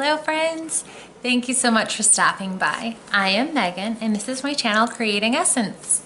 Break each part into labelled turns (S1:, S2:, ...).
S1: Hello friends! Thank you so much for stopping by. I am Megan and this is my channel Creating Essence.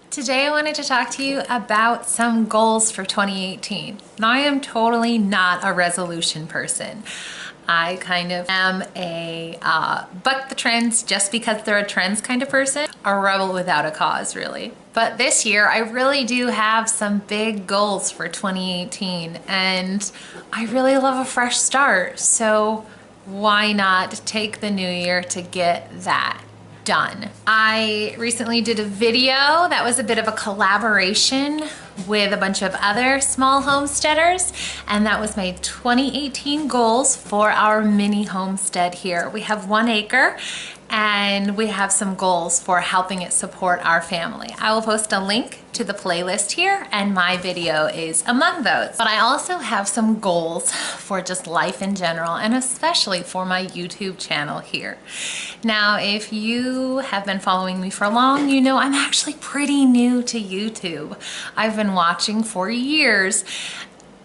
S1: Today I wanted to talk to you about some goals for 2018. Now I am totally not a resolution person. I kind of am a buck the trends just because they're a trends kind of person, a rebel without a cause really. But this year I really do have some big goals for 2018 and I really love a fresh start. So why not take the new year to get that done? I recently did a video that was a bit of a collaboration with a bunch of other small homesteaders, and that was my 2018 goals for our mini homestead here. We have 1 acre and we have some goals for helping it support our family. I will post a link to the playlist here and my video is among those. But I also have some goals for just life in general and especially for my YouTube channel here. Now, if you have been following me for long, you know I'm actually pretty new to YouTube. I've been watching for years,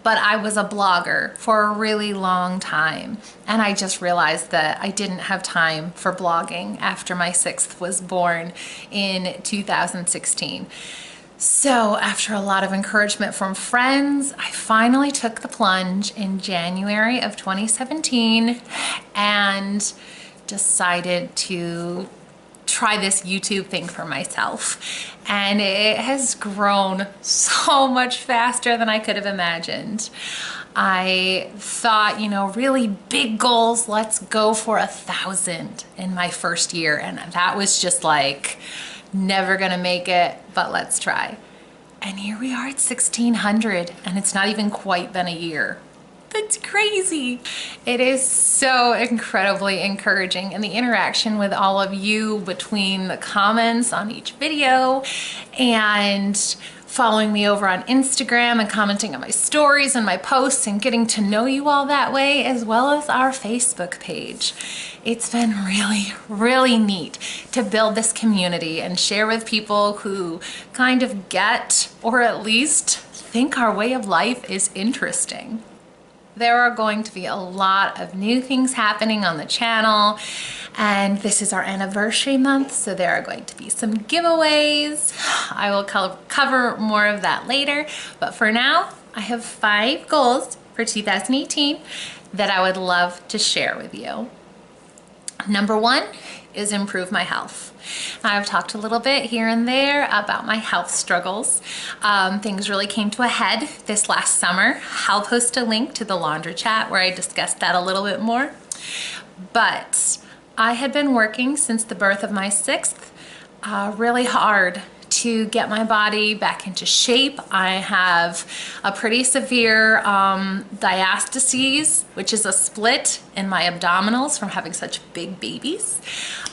S1: but I was a blogger for a really long time. And I just realized that I didn't have time for blogging after my 6th was born in 2016. So after a lot of encouragement from friends, I finally took the plunge in January of 2017 and decided to try this YouTube thing for myself. And it has grown so much faster than I could have imagined. I thought, you know, really big goals, let's go for 1,000 in my first year. And that was just like, never gonna make it, but let's try. And here we are at 1,600 and it's not even quite been a year. That's crazy. It is so incredibly encouraging, and the interaction with all of you between the comments on each video and following me over on Instagram and commenting on my stories and my posts and getting to know you all that way, as well as our Facebook page. It's been really, really neat to build this community and share with people who kind of get, or at least think our way of life is interesting. There are going to be a lot of new things happening on the channel, and this is our anniversary month, so there are going to be some giveaways. I will cover more of that later, but for now, I have 5 goals for 2018 that I would love to share with you. Number 1 is improve my health. I've talked a little bit here and there about my health struggles. Things really came to a head this last summer. I'll post a link to the laundry chat where I discussed that a little bit more. But I had been working since the birth of my 6th really hard to get my body back into shape. I have a pretty severe diastases, which is a split in my abdominals from having such big babies.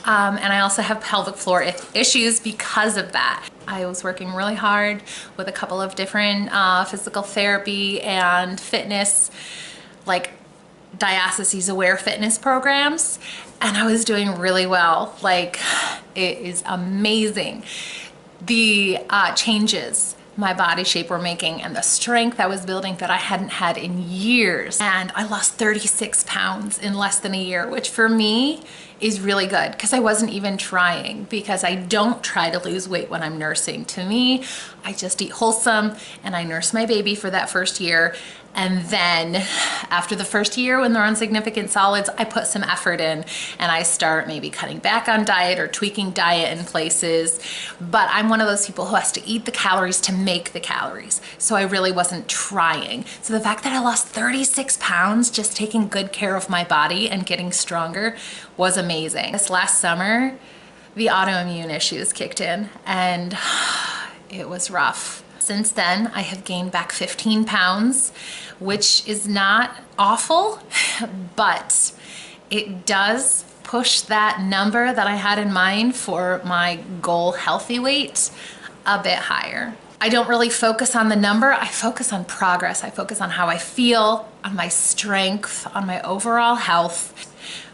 S1: And I also have pelvic floor issues because of that. I was working really hard with a couple of different physical therapy and fitness, like diastases aware fitness programs, and I was doing really well. Like, it is amazing the changes my body shape were making and the strength I was building that I hadn't had in years. And I lost 36 pounds in less than a year, which for me is really good because I wasn't even trying, because I don't try to lose weight when I'm nursing. To me, I just eat wholesome and I nurse my baby for that first year. And then after the first year, when they're on significant solids, I put some effort in and I start maybe cutting back on diet or tweaking diet in places. But I'm one of those people who has to eat the calories to make the calories. So I really wasn't trying. So the fact that I lost 36 pounds just taking good care of my body and getting stronger was amazing. This last summer, the autoimmune issues kicked in and it was rough. Since then, I have gained back 15 pounds, which is not awful, but it does push that number that I had in mind for my goal healthy weight a bit higher. I don't really focus on the number, I focus on progress. I focus on how I feel, on my strength, on my overall health.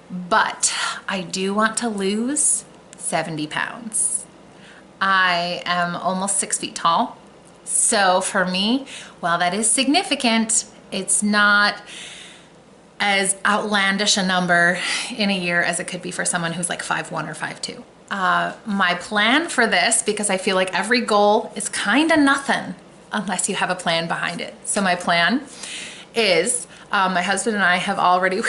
S1: But I do want to lose 70 pounds. I am almost 6 feet tall. So for me, while that is significant, it's not as outlandish a number in a year as it could be for someone who's like 5'1" or 5'2". My plan for this, because I feel like every goal is kind of nothing unless you have a plan behind it. So my plan is, my husband and I have already,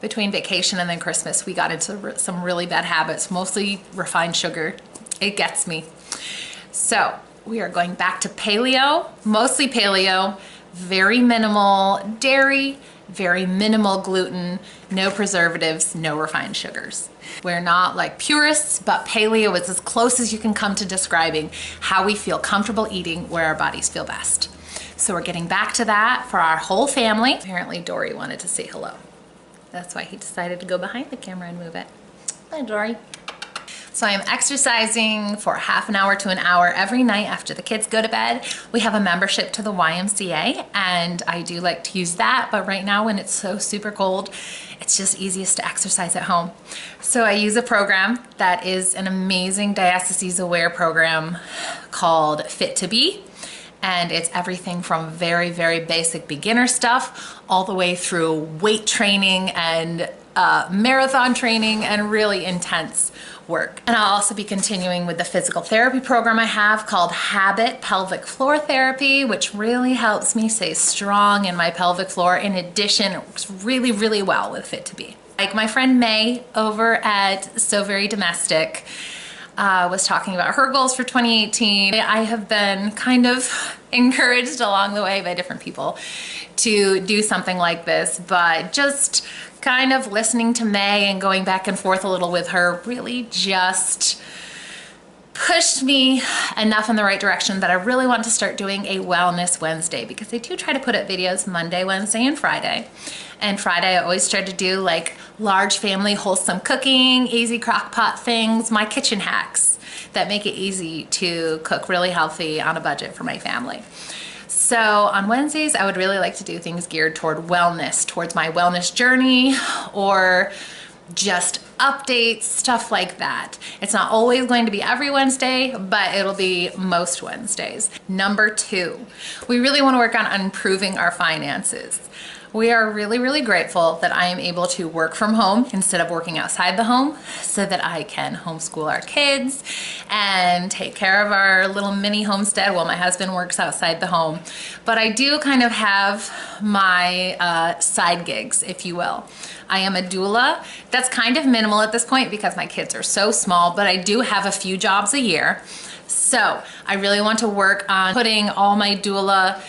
S1: between vacation and then Christmas, we got into some really bad habits, mostly refined sugar. It gets me. So we are going back to paleo, mostly paleo, very minimal dairy, very minimal gluten, no preservatives, no refined sugars. We're not like purists, but paleo is as close as you can come to describing how we feel comfortable eating where our bodies feel best. So we're getting back to that for our whole family. Apparently Dory wanted to say hello. That's why he decided to go behind the camera and move it. Hi, Dory. So I'm exercising for half an hour to an hour every night after the kids go to bed. We have a membership to the YMCA and I do like to use that, but right now when it's so super cold, it's just easiest to exercise at home. So I use a program that is an amazing diastasis aware program called Fit to Be. And it's everything from very, very basic beginner stuff all the way through weight training and marathon training and really intense work. And I'll also be continuing with the physical therapy program I have called Habit Pelvic Floor Therapy, which really helps me stay strong in my pelvic floor. In addition, it works really, really well with Fit to Be. Like my friend May over at So Very Domestic was talking about her goals for 2018. I have been kind of encouraged along the way by different people to do something like this, but just kind of listening to May and going back and forth a little with her really just pushed me enough in the right direction that I really want to start doing a Wellness Wednesday, because I do try to put up videos Monday, Wednesday, and Friday. And Friday I always try to do like large family wholesome cooking, easy crock pot things, my kitchen hacks that make it easy to cook really healthy on a budget for my family. So on Wednesdays, I would really like to do things geared toward wellness, towards my wellness journey, or just updates, stuff like that. It's not always going to be every Wednesday, but it'll be most Wednesdays. Number 2, we really want to work on improving our finances. We are really, really grateful that I am able to work from home instead of working outside the home so that I can homeschool our kids and take care of our little mini homestead while my husband works outside the home. But I do kind of have my side gigs, if you will. I am a doula. That's kind of minimal at this point because my kids are so small, but I do have a few jobs a year. So I really want to work on putting all my doula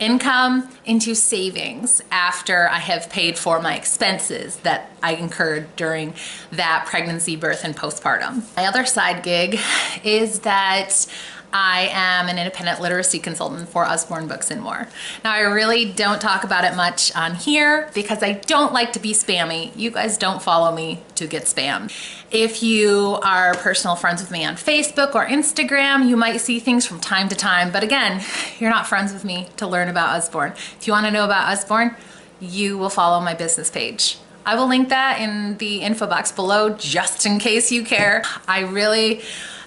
S1: income into savings after I have paid for my expenses that I incurred during that pregnancy, birth, and postpartum. My other side gig is that I am an independent literacy consultant for Usborn Books and More. Now, I really don't talk about it much on here because I don't like to be spammy. You guys don't follow me to get spammed. If you are personal friends with me on Facebook or Instagram, you might see things from time to time. But again, you're not friends with me to learn about Usborn. If you want to know about Usborn, you will follow my business page. I will link that in the info box below just in case you care. I really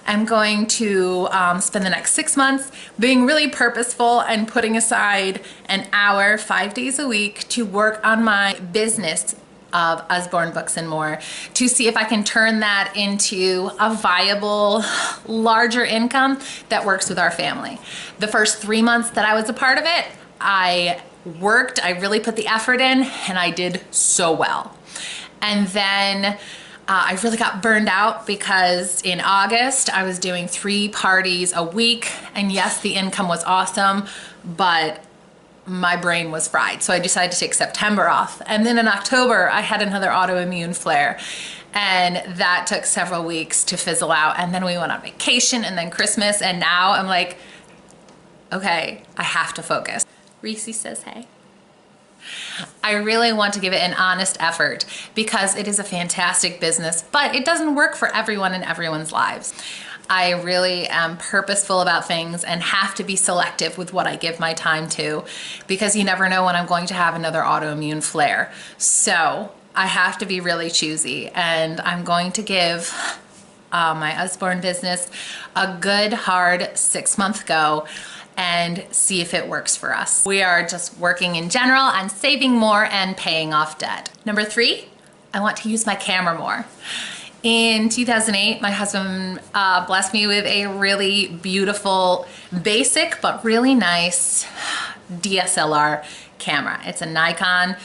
S1: am going to spend the next 6 months being really purposeful and putting aside an hour, 5 days a week to work on my business of Usborn Books and More to see if I can turn that into a viable, larger income that works with our family. The first 3 months that I was a part of it, I worked, I really put the effort in, and I did so well. And then I really got burned out because in August I was doing 3 parties a week, and yes, the income was awesome, but my brain was fried. So I decided to take September off. And then in October, I had another autoimmune flare, and that took several weeks to fizzle out. And then we went on vacation and then Christmas, and now I'm like, okay, I have to focus. Reese says, hey. I really want to give it an honest effort because it is a fantastic business, but it doesn't work for everyone in everyone's lives. I really am purposeful about things and have to be selective with what I give my time to because you never know when I'm going to have another autoimmune flare. So I have to be really choosy, and I'm going to give my Usborn business a good hard 6-month go. and see if it works for us. We are just working in general on saving more and paying off debt. Number 3, I want to use my camera more. In 2008, my husband blessed me with a really beautiful, basic, but really nice DSLR camera. It's a Nikon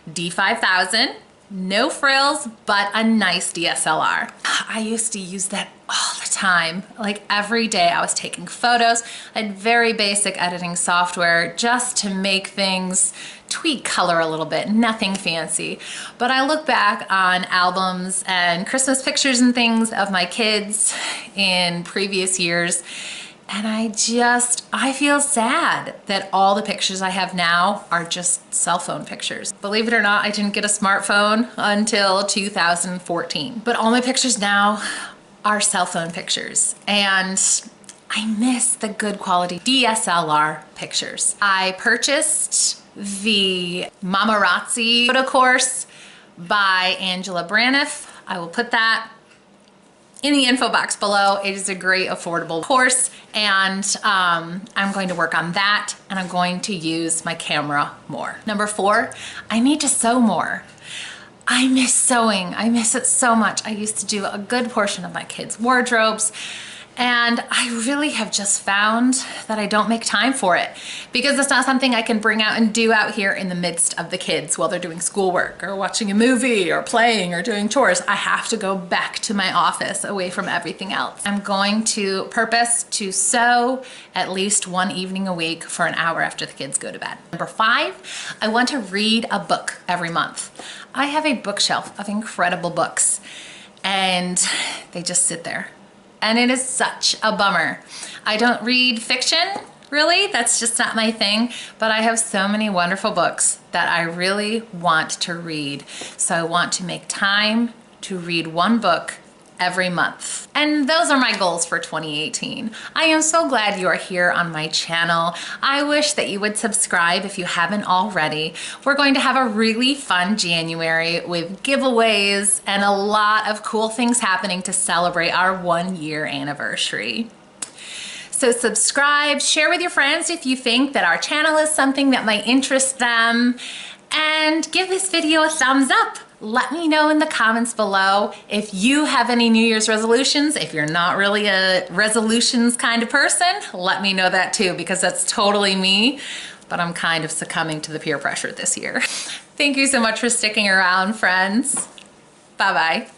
S1: D5000, no frills, but a nice DSLR. I used to use that all the time. Like every day I was taking photos. I had very basic editing software just to make things tweak color a little bit, nothing fancy. But I look back on albums and Christmas pictures and things of my kids in previous years, and I feel sad that all the pictures I have now are just cell phone pictures. Believe it or not, I didn't get a smartphone until 2014. But all my pictures now are cell phone pictures. And I miss the good quality DSLR pictures. I purchased the Mamarazzi photo course by Angela Braniff. I will put that in the info box below. It is a great affordable course, and I'm going to work on that, and I'm going to use my camera more. Number 4, I need to sew more. I miss sewing. I miss it so much. I used to do a good portion of my kids' wardrobes, and I really have just found that I don't make time for it because it's not something I can bring out and do out here in the midst of the kids while they're doing schoolwork or watching a movie or playing or doing chores. I have to go back to my office away from everything else. I'm going to purpose to sew at least one evening a week for an hour after the kids go to bed. Number 5, I want to read a book every month. I have a bookshelf of incredible books and they just sit there. And it is such a bummer. I don't read fiction, really. That's just not my thing. But I have so many wonderful books that I really want to read. So I want to make time to read one book every month. And those are my goals for 2018. I am so glad you are here on my channel. I wish that you would subscribe if you haven't already. We're going to have a really fun January with giveaways and a lot of cool things happening to celebrate our 1-year anniversary. So subscribe, share with your friends if you think that our channel is something that might interest them, and give this video a thumbs up. Let me know in the comments below if you have any New Year's resolutions. If you're not really a resolutions kind of person, let me know that too, because that's totally me, but I'm kind of succumbing to the peer pressure this year. Thank you so much for sticking around, friends. Bye-bye.